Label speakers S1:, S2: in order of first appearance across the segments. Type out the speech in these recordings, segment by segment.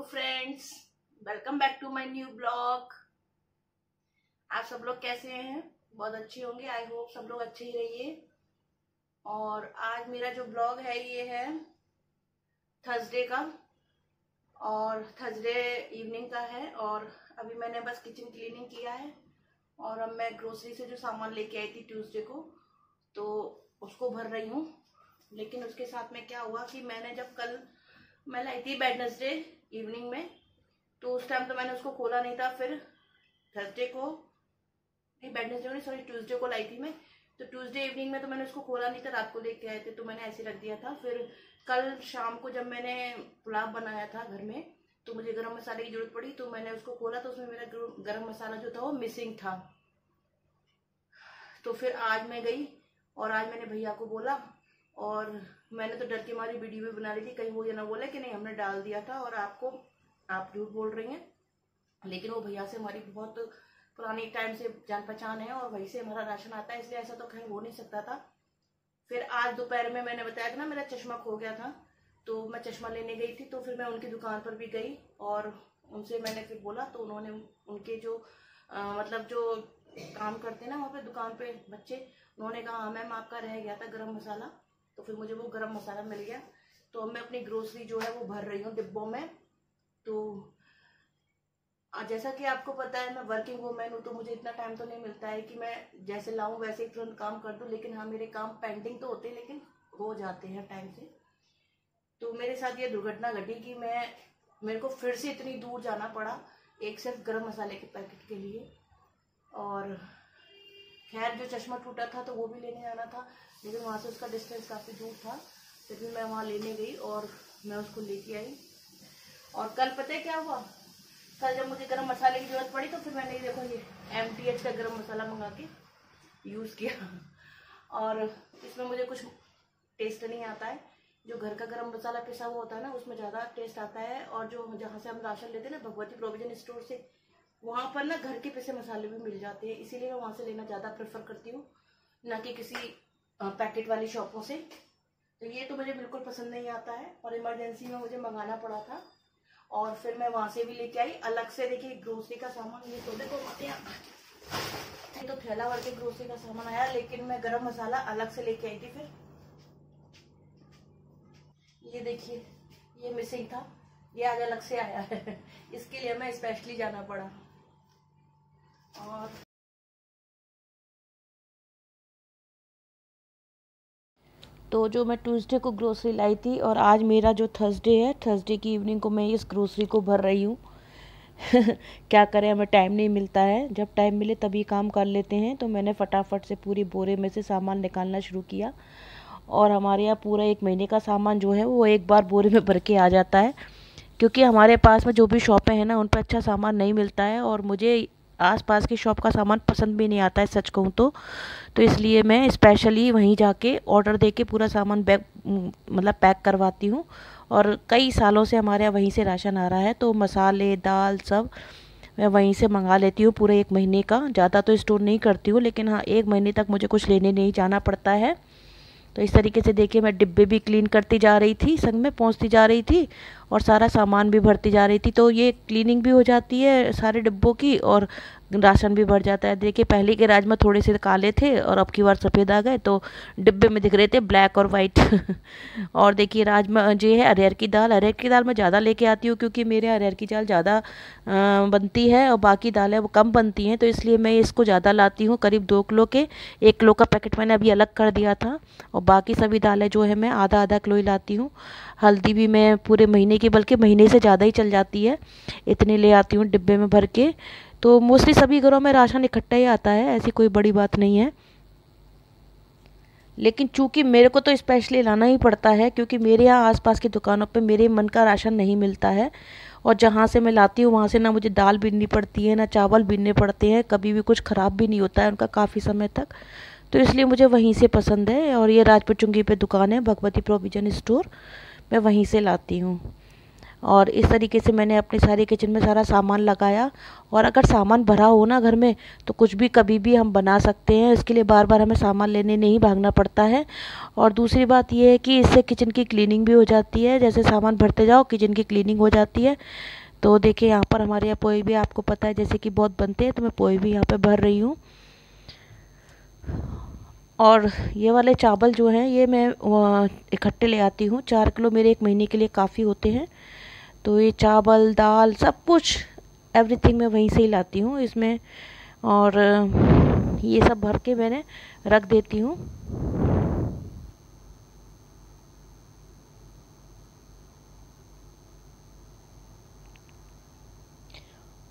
S1: Friends, welcome back to my new blog. आप सब लोग कैसे हैं? बहुत अच्छे होंगे। आई होप सब लोग अच्छे ही रहिए। और आज मेरा जो ब्लॉग है ये है थर्सडे का, और थर्सडे इवनिंग का है। और अभी मैंने बस किचन क्लीनिंग किया है और अब मैं ग्रोसरी से जो सामान लेके आई थी ट्यूसडे को, तो उसको भर रही हूँ। लेकिन उसके साथ में क्या हुआ कि मैंने जब कल मैं लाई थी वेडनेसडे इवनिंग में, तो उस टाइम तो मैंने उसको खोला नहीं था। फिर थर्सडे को नहीं, वेडनेसडे नहीं सॉरी, ट्यूसडे को लाई थी मैं। तो ट्यूसडे इवनिंग में तो मैंने उसको खोला नहीं था, रात को लेके आए थे तो मैंने ऐसे रख दिया था। फिर कल शाम को जब मैंने पुलाव बनाया था घर में, तो मुझे गरम मसाले की जरूरत पड़ी, तो मैंने उसको खोला तो उसमें मेरा गरम मसाला जो था वो मिसिंग था। तो फिर आज मैं गई और आज मैंने भैया को बोला, और मैंने तो डर के मारी वीडियो भी बना ली थी, कहीं वो ये ना बोले कि नहीं हमने डाल दिया था और आप झूठ बोल रही हैं। लेकिन वो भैया से हमारी बहुत पुरानी टाइम से जान पहचान है और वहीं से हमारा राशन आता है, इसलिए ऐसा तो कहीं हो नहीं सकता था। फिर आज दोपहर में मैंने बताया था ना मेरा चश्मा खो गया था, तो मैं चश्मा लेने गई थी। तो फिर मैं उनकी दुकान पर भी गई और उनसे मैंने फिर बोला, तो उन्होंने उनके जो मतलब जो काम करते हैं ना वहाँ पे दुकान पे बच्चे, उन्होंने कहा हाँ मैम आपका रह गया था गरम मसाला। तो फिर मुझे वो गरम मसाला मिल गया। तो अब मैं अपनी ग्रोसरी जो है वो भर रही हूँ डिब्बों में। तो जैसा कि आपको पता है मैं वर्किंग वूमेन हूँ, तो मुझे इतना टाइम तो नहीं मिलता है कि मैं जैसे लाऊं वैसे ही तुरंत काम कर दूं। लेकिन हाँ, मेरे काम पेंडिंग तो होते हैं लेकिन हो जाते हैं टाइम से। तो मेरे साथ ये दुर्घटना घटी कि मेरे को फिर से इतनी दूर जाना पड़ा एक सिर्फ गरम मसाले के पैकेट के लिए। और खैर जो चश्मा टूटा था तो वो भी लेने जाना था, लेकिन वहाँ से उसका डिस्टेंस काफ़ी दूर था। फिर भी मैं वहाँ लेने गई और मैं उसको लेके आई। और कल पता है क्या हुआ? कल जब मुझे गरम मसाले की जरूरत पड़ी तो फिर मैंने देखो ये MTH का गरम मसाला मंगा के यूज़ किया। और इसमें मुझे कुछ टेस्ट नहीं आता है। जो घर का गरम मसाला पिसा हुआ होता है ना उसमें ज़्यादा टेस्ट आता है। और जो जहाँ से हम राशन लेते हैं ना भगवती प्रोविजन स्टोर से, वहाँ पर ना घर के पिसे मसाले भी मिल जाते हैं, इसीलिए मैं वहाँ से लेना ज़्यादा प्रेफर करती हूँ, ना कि किसी पैकेट वाली शॉपों से। तो ये तो मुझे बिल्कुल पसंद नहीं आता है और इमरजेंसी में मुझे मंगाना पड़ा था। और फिर मैं वहाँ से भी लेके आई अलग से। देखिए ग्रोसरी का सामान, ये तो देखो ये तो थैला भर के ग्रोसरी का सामान आया, लेकिन मैं गरम मसाला अलग से लेके आई थी। फिर ये देखिए ये मिसिंग था, ये आज अलग से आया है। इसके लिए मैं स्पेशली जाना पड़ा। और तो जो मैं ट्यूसडे को ग्रोसरी लाई थी और आज मेरा जो थर्सडे है, थर्सडे की इवनिंग को मैं इस ग्रोसरी को भर रही हूँ। क्या करें, हमें टाइम नहीं मिलता है, जब टाइम मिले तभी काम कर लेते हैं। तो मैंने फटाफट से पूरी बोरे में से सामान निकालना शुरू किया। और हमारे यहाँ पूरा 1 महीने का सामान जो है वो एक बार बोरे में भर के आ जाता है, क्योंकि हमारे पास में जो भी शॉपें हैं ना उन पर अच्छा सामान नहीं मिलता है। और मुझे आसपास की शॉप का सामान पसंद भी नहीं आता है सच कहूँ तो इसलिए मैं स्पेशली वहीं जाके ऑर्डर देके पूरा सामान मतलब पैक करवाती हूँ। और कई सालों से हमारे यहाँ वहीं से राशन आ रहा है, तो मसाले दाल सब मैं वहीं से मंगा लेती हूँ पूरे 1 महीने का। ज़्यादा तो स्टोर नहीं करती हूँ, लेकिन हाँ 1 महीने तक मुझे कुछ लेने नहीं जाना पड़ता है। तो इस तरीके से देखिए मैं डिब्बे भी क्लीन करती जा रही थी, संग में पहुंचती जा रही थी और सारा सामान भी भरती जा रही थी। तो ये क्लीनिंग भी हो जाती है सारे डिब्बों की और राशन भी भर जाता है। देखिए पहले के राजमा थोड़े से काले थे और अब की बार सफ़ेद आ गए, तो डिब्बे में दिख रहे थे ब्लैक और वाइट। और देखिए राजमा जो है अरहर की दाल मैं ज़्यादा लेके आती हूँ, क्योंकि मेरे अरहर की दाल ज़्यादा बनती है और बाकी दालें वो कम बनती हैं, तो इसलिए मैं इसको ज़्यादा लाती हूँ। करीब 2 किलो के 1 किलो का पैकेट मैंने अभी अलग कर दिया था। और बाकी सभी दालें जो है मैं आधा आधा किलो ही लाती हूँ। हल्दी भी मैं पूरे महीने की, बल्कि महीने से ज़्यादा ही चल जाती है, इतने ले आती हूँ डिब्बे में भर के। तो मोस्टली सभी घरों में राशन इकट्ठा ही आता है, ऐसी कोई बड़ी बात नहीं है। लेकिन चूंकि मेरे को तो स्पेशली लाना ही पड़ता है, क्योंकि मेरे यहाँ आसपास की दुकानों पे मेरे मन का राशन नहीं मिलता है। और जहाँ से मैं लाती हूँ वहाँ से ना मुझे दाल बीननी पड़ती है ना चावल बीनने पड़ते हैं, कभी भी कुछ ख़राब भी नहीं होता है उनका काफ़ी समय तक। तो इसलिए मुझे वहीं से पसंद है। और ये राजपूत चुंगी पे दुकान है भगवती प्रोविजन स्टोर, मैं वहीं से लाती हूँ। और इस तरीके से मैंने अपने सारे किचन में सारा सामान लगाया। और अगर सामान भरा हो ना घर में तो कुछ भी कभी भी हम बना सकते हैं, इसके लिए बार बार हमें सामान लेने नहीं भागना पड़ता है। और दूसरी बात ये है कि इससे किचन की क्लीनिंग भी हो जाती है, जैसे सामान भरते जाओ किचन की क्लीनिंग हो जाती है। तो देखिए यहाँ पर हमारे यहाँ पोहे भी आपको पता है जैसे कि बहुत बनते हैं, तो मैं पोहे भी यहाँ पे भर रही हूँ। और ये वाले चावल जो हैं ये मैं इकट्ठे ले आती हूँ, 4 किलो मेरे 1 महीने के लिए काफ़ी होते हैं। तो ये चावल दाल सब कुछ एवरीथिंग मैं वहीं से ही लाती हूँ इसमें। और ये सब भर के मैंने रख देती हूँ।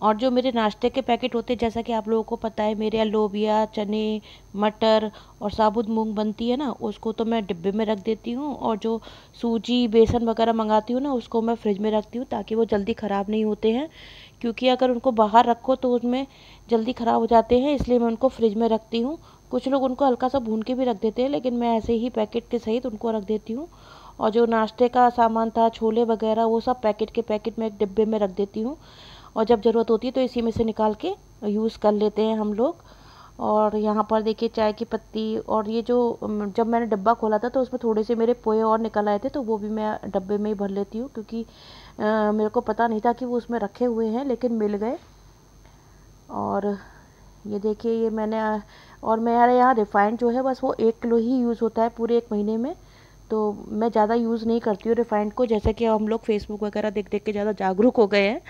S1: और जो मेरे नाश्ते के पैकेट होते हैं, जैसा कि आप लोगों को पता है मेरे यहाँ लोबिया, चने, मटर और साबुत मूंग बनती है ना, उसको तो मैं डिब्बे में रख देती हूँ। और जो सूजी बेसन वगैरह मंगाती हूँ ना, उसको मैं फ्रिज में रखती हूँ ताकि वो जल्दी ख़राब नहीं होते हैं। क्योंकि अगर उनको बाहर रखो तो उसमें जल्दी ख़राब हो जाते हैं, इसलिए मैं उनको फ्रिज में रखती हूँ। कुछ लोग उनको हल्का सा भून के भी रख देते हैं, लेकिन मैं ऐसे ही पैकेट के सहित उनको रख देती हूँ। और जो नाश्ते का सामान था, छोले वगैरह, वो सब पैकेट के पैकेट में एक डिब्बे में रख देती हूँ। और जब ज़रूरत होती है तो इसी में से निकाल के यूज़ कर लेते हैं हम लोग। और यहाँ पर देखिए चाय की पत्ती, और ये जो जब मैंने डब्बा खोला था तो उसमें थोड़े से मेरे पोहे और निकल आए थे, तो वो भी मैं डब्बे में ही भर लेती हूँ। क्योंकि मेरे को पता नहीं था कि वो उसमें रखे हुए हैं, लेकिन मिल गए। और ये देखिए ये मैंने और मेरे यहाँ रिफ़ाइंड जो है बस वो 1 किलो ही यूज़ होता है पूरे 1 महीने में। तो मैं ज़्यादा यूज़ नहीं करती हूँ रिफ़ाइंड को, जैसे कि हम लोग फेसबुक वगैरह देख देख के ज़्यादा जागरूक हो गए हैं।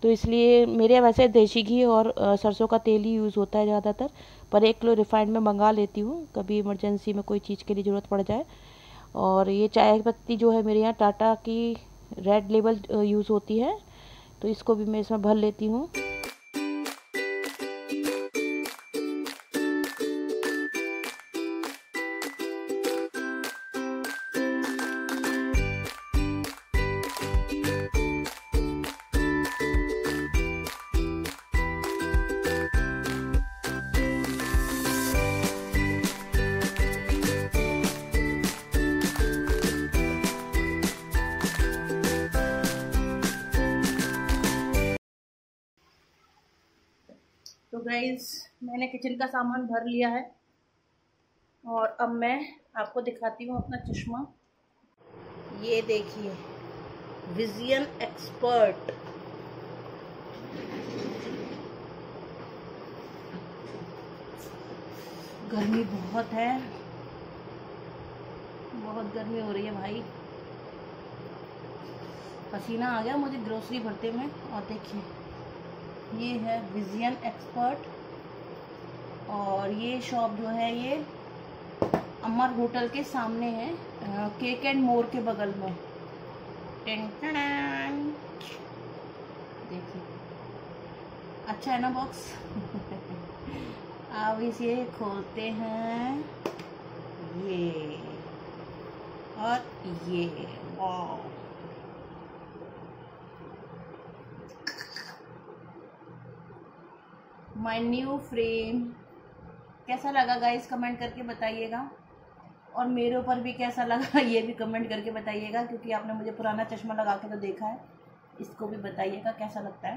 S1: तो इसलिए मेरे यहाँ वैसे देसी घी और सरसों का तेल ही यूज़ होता है ज़्यादातर। पर 1 किलो रिफ़ाइंड में मंगा लेती हूँ, कभी इमरजेंसी में कोई चीज़ के लिए ज़रूरत पड़ जाए। और ये चाय पत्ती जो है मेरे यहाँ टाटा की रेड लेबल यूज़ होती है, तो इसको भी मैं इसमें भर लेती हूँ। तो गाइज मैंने किचन का सामान भर लिया है, और अब मैं आपको दिखाती हूँ अपना चश्मा। ये देखिए विजन एक्सपर्ट। गर्मी बहुत है, बहुत गर्मी हो रही है भाई, पसीना आ गया मुझे ग्रोसरी भरते में। और देखिए ये है विजन एक्सपर्ट, और ये शॉप जो है ये अमर होटल के सामने है, केक एंड मोर के बगल में। देखिए अच्छा है ना बॉक्स। अब इसे खोलते हैं, ये और ये, वाह माय न्यू फ्रेम। कैसा लगा गाइस कमेंट करके बताइएगा, और मेरे ऊपर भी कैसा लगा ये भी कमेंट करके बताइएगा, क्योंकि आपने मुझे पुराना चश्मा लगा के तो देखा है, इसको भी बताइएगा कैसा लगता है।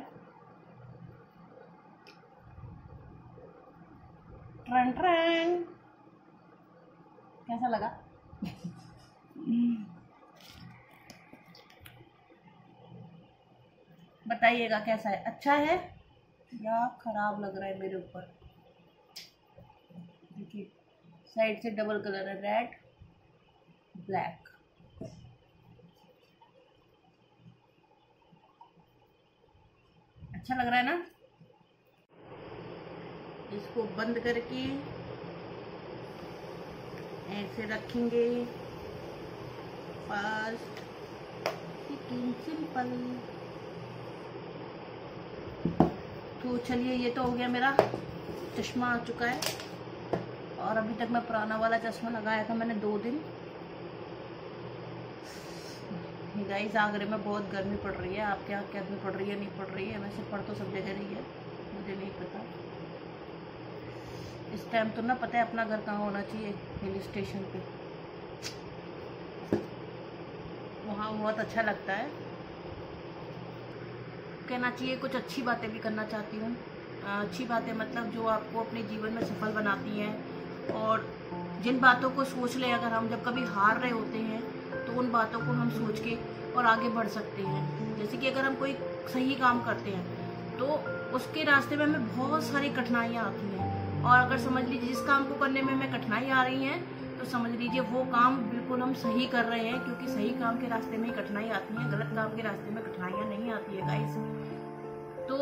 S1: ट्रन ट्रन कैसा लगा? बताइएगा कैसा है, अच्छा है या खराब लग रहा है मेरे ऊपर। देखिए साइड से डबल कलर है, रेड ब्लैक। अच्छा लग रहा है ना? इसको बंद करके ऐसे रखेंगे, फास्ट सिंपल। तो चलिए ये तो हो गया, मेरा चश्मा आ चुका है। और अभी तक मैं पुराना वाला चश्मा लगाया था मैंने 2 दिन। गाइस आगरे में बहुत गर्मी पड़ रही है, आपके यहाँ गर्मी पड़ रही है नहीं पड़ रही है? वैसे पड़ तो सब जगह रही है, मुझे नहीं पता इस टाइम। तो ना पता है अपना घर कहाँ होना चाहिए, हिल स्टेशन पे, वहाँ बहुत अच्छा लगता है। कहना चाहिए, कुछ अच्छी बातें भी करना चाहती हूँ। अच्छी बातें मतलब जो आपको अपने जीवन में सफल बनाती हैं, और जिन बातों को सोच ले अगर हम जब कभी हार रहे होते हैं तो उन बातों को हम सोच के और आगे बढ़ सकते हैं। जैसे कि अगर हम कोई सही काम करते हैं तो उसके रास्ते में हमें बहुत सारी कठिनाइयाँ आती हैं, और अगर समझ लीजिए जिस काम को करने में हमें कठिनाई आ रही हैं तो समझ लीजिए वो काम बिल्कुल हम सही कर रहे हैं, क्योंकि सही काम के रास्ते में ही कठिनाई आती है, गलत काम के रास्ते में कठिनाइयाँ नहीं आती है गाइस। तो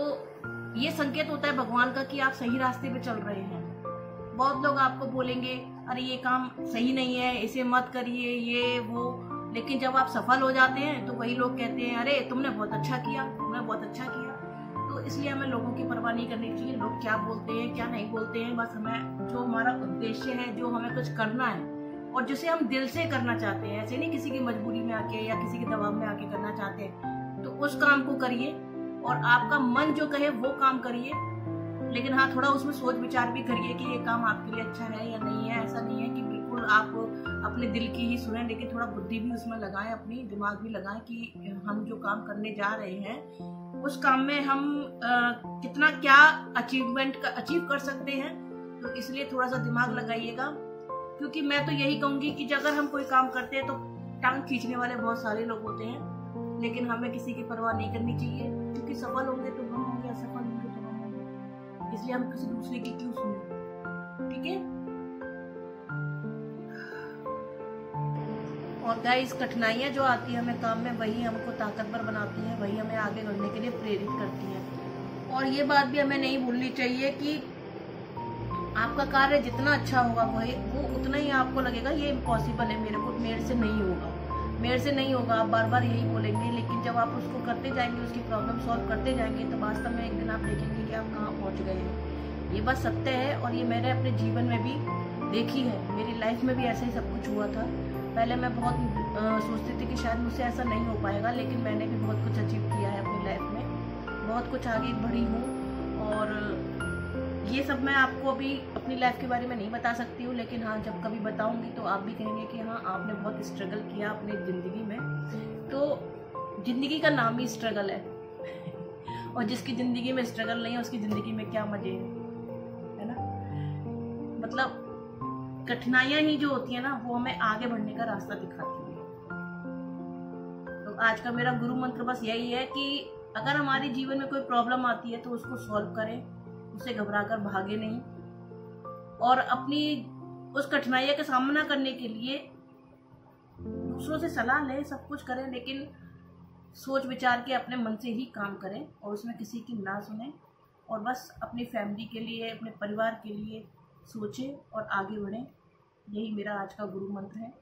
S1: ये संकेत होता है भगवान का कि आप सही रास्ते पे चल रहे हैं। बहुत लोग आपको बोलेंगे अरे ये काम सही नहीं है, इसे मत करिए, ये वो, लेकिन जब आप सफल हो जाते हैं तो वही लोग कहते हैं अरे तुमने बहुत अच्छा किया, तुमने बहुत अच्छा किया। तो इसलिए हमें लोगों की परवाह नहीं करनी चाहिए, लोग क्या बोलते हैं क्या नहीं बोलते हैं। बस हमें जो हमारा उद्देश्य है, जो हमें कुछ करना है और जिसे हम दिल से करना चाहते हैं, ऐसे नहीं किसी की मजबूरी में आके या किसी के दबाव में आके करना चाहते हैं, तो उस काम को करिए और आपका मन जो कहे वो काम करिए। लेकिन हाँ, थोड़ा उसमें सोच विचार भी करिए कि ये काम आपके लिए अच्छा है या नहीं है। ऐसा नहीं है कि बिल्कुल आप अपने दिल की ही सुने, लेकिन थोड़ा बुद्धि भी उसमें लगाएं, अपनी दिमाग भी लगाएं कि हम जो काम करने जा रहे हैं उस काम में हम कितना क्या अचीव कर सकते हैं। तो इसलिए थोड़ा सा दिमाग लगाइएगा, क्योंकि मैं तो यही कहूँगी कि अगर हम कोई काम करते हैं तो टांग खींचने वाले बहुत सारे लोग होते हैं, लेकिन हमें किसी की परवाह नहीं करनी चाहिए, क्योंकि सफल होंगे तो हम होंगे, असफल होंगे तो हम होंगे। इसलिए हम किसी दूसरे की क्यों सुने, ठीक है। और गाइस, कठिनाइयाँ जो आती है हमें काम में, वही हमको ताकतवर बनाती हैं, वही हमें आगे बढ़ने के लिए प्रेरित करती हैं। और ये बात भी हमें नहीं भूलनी चाहिए कि आपका कार्य जितना अच्छा होगा वो उतना ही आपको लगेगा ये इम्पॉसिबल है, मेरे से नहीं होगा, आप बार बार यही बोलेंगे। लेकिन जब आप उसको करते जाएंगे, उसकी प्रॉब्लम सॉल्व करते जाएंगे, तो वास्तव में एक दिन आप देखेंगे कि आप कहाँ पहुँच गए हैं। ये बात सत्य है, और ये मैंने अपने जीवन में भी देखी है। मेरी लाइफ में भी ऐसे ही सब कुछ हुआ था। पहले मैं बहुत सोचती थी कि शायद मुझसे ऐसा नहीं हो पाएगा, लेकिन मैंने भी बहुत कुछ अचीव किया है अपनी लाइफ में, बहुत कुछ आगे बढ़ी हूँ। और ये सब मैं आपको अभी अपनी लाइफ के बारे में नहीं बता सकती हूँ, लेकिन हाँ, जब कभी बताऊँगी तो आप भी कहेंगे कि हाँ, आपने बहुत स्ट्रगल किया अपनी ज़िंदगी में। तो ज़िंदगी का नाम ही स्ट्रगल है और जिसकी ज़िंदगी में स्ट्रगल नहीं है उसकी ज़िंदगी में क्या मज़े है ना। मतलब कठिनाइयाँ ही जो होती है ना, वो हमें आगे बढ़ने का रास्ता दिखाती है। तो आज का मेरा गुरु मंत्र बस यही है कि अगर हमारे जीवन में कोई प्रॉब्लम आती है तो उसको सॉल्व करें, उसे घबराकर भागे नहीं, और अपनी उस कठिनाइयों का सामना करने के लिए दूसरों से सलाह लें, सब कुछ करें, लेकिन सोच विचार के अपने मन से ही काम करें और उसमें किसी की ना सुने, और बस अपनी फैमिली के लिए, अपने परिवार के लिए सोचें और आगे बढ़ें। यही मेरा आज का गुरु मंत्र है।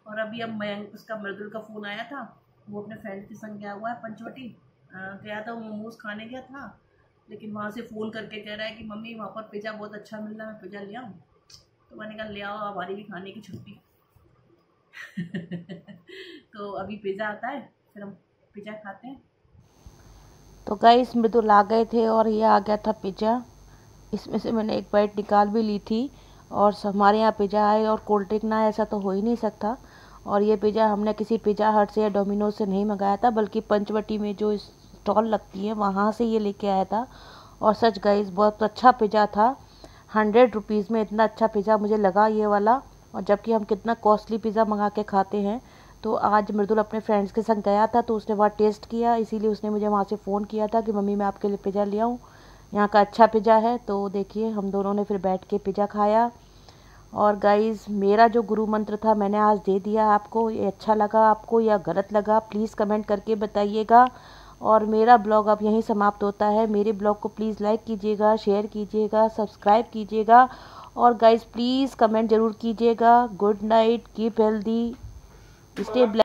S1: और अभी अब उसका मृदुल का फ़ोन आया था, वो अपने फ्रेंड के संग गया हुआ है पंचवटी, गया था, वो मोमोज खाने गया था, लेकिन वहाँ से फ़ोन करके कह रहा है कि मम्मी वहाँ पर पिज़्ज़ा बहुत अच्छा मिल रहा है, मैं पिज़्ज़ा ले आऊँ। तो मैंने कहा ले आओ, हमारी भी खाने की छुट्टी तो अभी पिज़्ज़ा आता है, फिर हम पिज़्ज़ा खाते हैं।
S2: तो गाइस, मृदुल आ गए थे और ये आ गया था पिज़्ज़ा। इसमें से मैंने एक बाइट निकाल भी ली थी, और हमारे यहाँ पिज़्ज़ा आए और कोल्ड ड्रिंक ना आए, ऐसा तो हो ही नहीं सकता। और ये पिज़्ज़ा हमने किसी पिज़्ज़ा हट से या डोमिनोज से नहीं मंगाया था, बल्कि पंचवटी में जो स्टॉल लगती है वहाँ से ये लेके आया था। और सच गाइस, बहुत अच्छा पिज़्ज़ा था। 100 रुपीज़ में इतना अच्छा पिज़्ज़ा मुझे लगा ये वाला, और जबकि हम कितना कॉस्टली पिज़्ज़ा मंगा के खाते हैं। तो आज मृदुल अपने फ्रेंड्स के संग गया था, तो उसने वहाँ टेस्ट किया, इसीलिए उसने मुझे वहाँ से फ़ोन किया था कि मम्मी मैं आपके लिए पिज़्ज़ा ले आऊँ, यहाँ का अच्छा पिज़्ज़ा है। तो देखिए, हम दोनों ने फिर बैठ के पिज़्ज़ा खाया। और गाइस, मेरा जो गुरु मंत्र था मैंने आज दे दिया आपको। ये अच्छा लगा आपको या गलत लगा, प्लीज़ कमेंट करके बताइएगा। और मेरा ब्लॉग अब यहीं समाप्त होता है। मेरे ब्लॉग को प्लीज़ लाइक कीजिएगा, शेयर कीजिएगा, सब्सक्राइब कीजिएगा, और गाइस प्लीज़ कमेंट ज़रूर कीजिएगा। Good night, keep healthy, stay blessed.